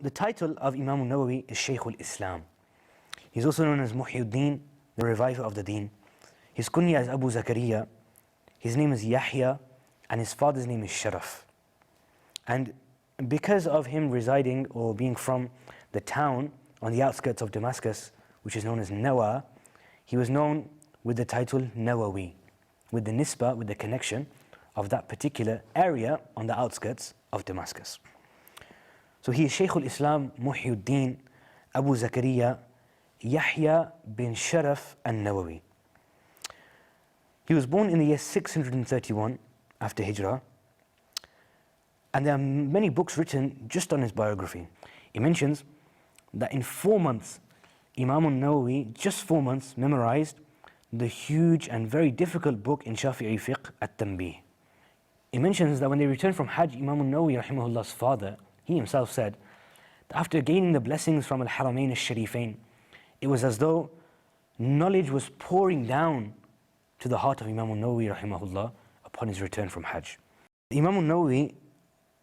The title of Imam Nawawi is Shaykh al-Islam. He's also known as Muhyiddin, the reviver of the deen. His kunya is Abu Zakaria, his name is Yahya, and his father's name is Sharaf. And because of him residing or being from the town on the outskirts of Damascus, which is known as Nawa, he was known with the title Nawawi, with the nisbah, with the connection of that particular area on the outskirts of Damascus. So he is Shaykh al-Islam Muhyiddin Abu Zakaria Yahya bin Sharaf al-Nawawi. He was born in the year 631 after Hijrah, and there are many books written just on his biography. He mentions that in 4 months, Imam Nawawi, just 4 months, memorized the huge and very difficult book in Shafi'i fiqh, At-Tanbih. He mentions that when they returned from Hajj, Imam Nawawi rahimahullah's father, he himself said that after gaining the blessings from Al-Haramain Al-Sharifain, it was as though knowledge was pouring down to the heart of Imam Nawawi rahimahullah upon his return from Hajj. Imam Nawawi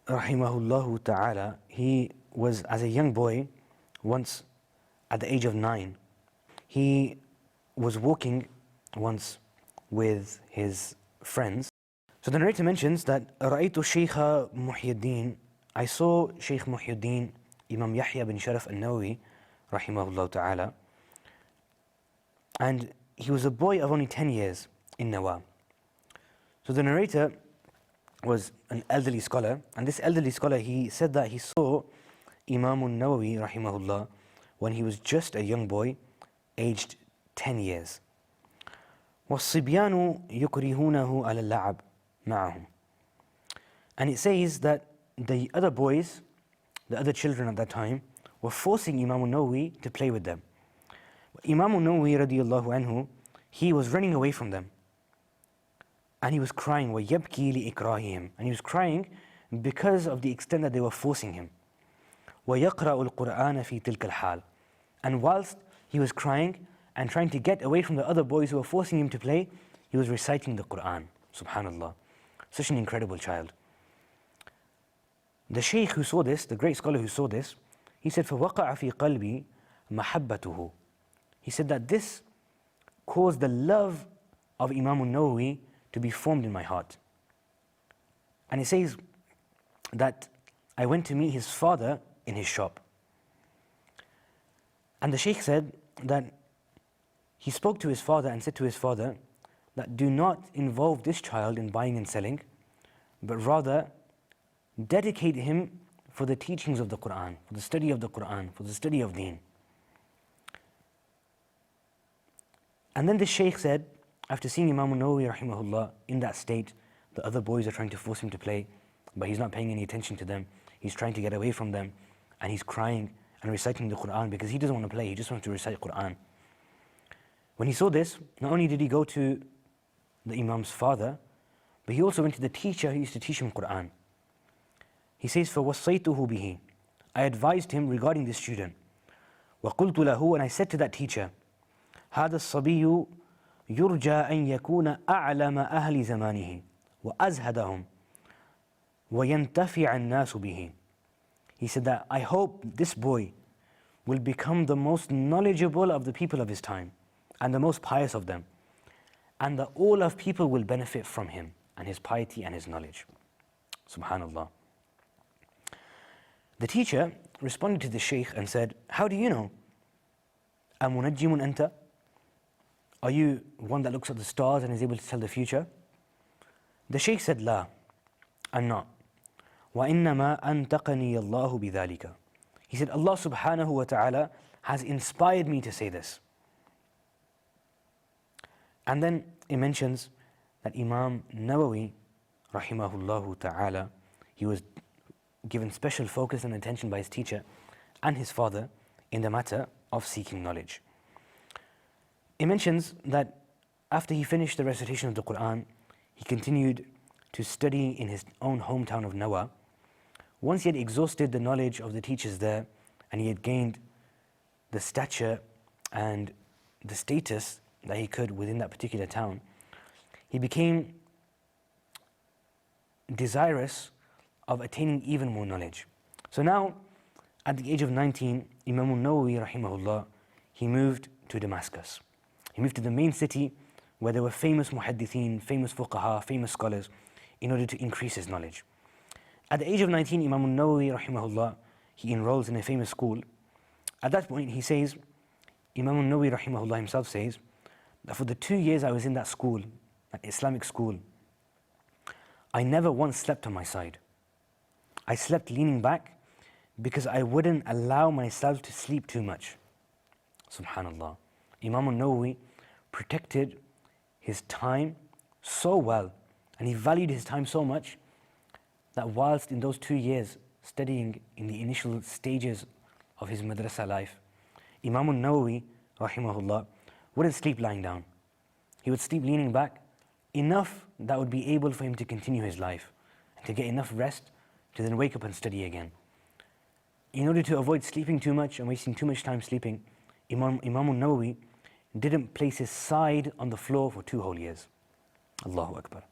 rahimahullah ta'ala, he was as a young boy, once at the age of 9, he was walking once with his friends. So the narrator mentions that رَأَيْتُ الشَّيْخَ مُحْيِدِّينَ, I saw Shaykh Muhyiddin, Imam Yahya bin Sharaf al-Nawawi rahimahullah ta'ala, and he was a boy of only 10 years in Nawa. So the narrator was an elderly scholar, and this elderly scholar, he said that he saw Imam Nawawi rahimahullah when he was just a young boy, aged 10 years. وَالصِّبْيَانُ يُكْرِهُونَهُ عَلَى اللَّعَبِ مَعَهُمْ. And it says that the other boys, the other children at that time, were forcing Imam Nawawi to play with them. Imam Nawawi radiyallahu anhu, he was running away from them. And he was crying, وَيَبْكِي لِإِكْرَاهِهِمْ. And he was crying because of the extent that they were forcing him. وَيَقْرَأُ الْقُرْآنَ فِي تِلْكَ الْحَالِ. And whilst he was crying and trying to get away from the other boys who were forcing him to play, he was reciting the Qur'an. Subhanallah. Such an incredible child. The Shaykh who saw this, the great scholar who saw this, he said, فَوَقَعَ فِي قَلْبِي مَحَبَّتُهُ. He said that this caused the love of Imam Nawawi to be formed in my heart. And he says that I went to meet his father in his shop. And the Shaykh said that he spoke to his father and said to his father that do not involve this child in buying and selling, but rather dedicate him for the teachings of the Qur'an, for the study of the Qur'an, for the study of deen. And then the Shaykh said, after seeing Imam Nawawi rahimahullah in that state, the other boys are trying to force him to play, but he's not paying any attention to them. He's trying to get away from them, and he's crying and reciting the Qur'an because he doesn't want to play, he just wants to recite Qur'an. When he saw this, not only did he go to the Imam's father, but he also went to the teacher who used to teach him Qur'an. He says, فَوَصَّيْتُهُ بِهِ. I advised him regarding this student. وَقُلْتُ لَهُ. And I said to that teacher, هَذَا الصَّبِيُّ يُرْجَى أَنْ يَكُونَ أَعْلَمَ أَهْلِ زَمَانِهِ وَأَزْهَدَهُمْ وَيَنْتَفِعَ النَّاسُ بِهِ. He said that I hope this boy will become the most knowledgeable of the people of his time and the most pious of them, and that all of people will benefit from him and his piety and his knowledge. Subhanallah. The teacher responded to the Shaykh and said, how do you know? أَمُنَجِّمٌ أَنْتَ? Are you one that looks at the stars and is able to tell the future? The Shaykh said, La, I'm not. وَإِنَّمَا أَنْتَقَنِيَ اللَّهُ بِذَلِكَ. He said, Allah subhanahu wa ta'ala has inspired me to say this. And then it mentions that Imam Nawawi rahimahullahu ta'ala, he was given special focus and attention by his teacher and his father in the matter of seeking knowledge. It mentions that after he finished the recitation of the Qur'an, he continued to study in his own hometown of Nawa. Once he had exhausted the knowledge of the teachers there, and he had gained the stature and the status that he could within that particular town, he became desirous of attaining even more knowledge. So now, At the age of 19, Imam Nawawi rahimahullah, he moved to Damascus. He moved to the main city where there were famous muhaddithin, famous fuqaha, famous scholars, in order to increase his knowledge. At the age of 19, Imam Nawawi rahimahullah, he enrolls in a famous school. At that point, he says, Imam Nawawi rahimahullah himself says, that for the 2 years I was in that school, that Islamic school, I never once slept on my side. I slept leaning back because I wouldn't allow myself to sleep too much. Subhanallah. Imam Nawawi protected his time so well, and he valued his time so much that whilst in those 2 years studying in the initial stages of his madrasa life, Imam Nawawi rahimahullah wouldn't sleep lying down. He would sleep leaning back, enough that would be able for him to continue his life and to get enough rest to then wake up and study again. In order to avoid sleeping too much and wasting too much time sleeping, Imam Nawawi didn't place his side on the floor for 2 whole years. Allahu Akbar.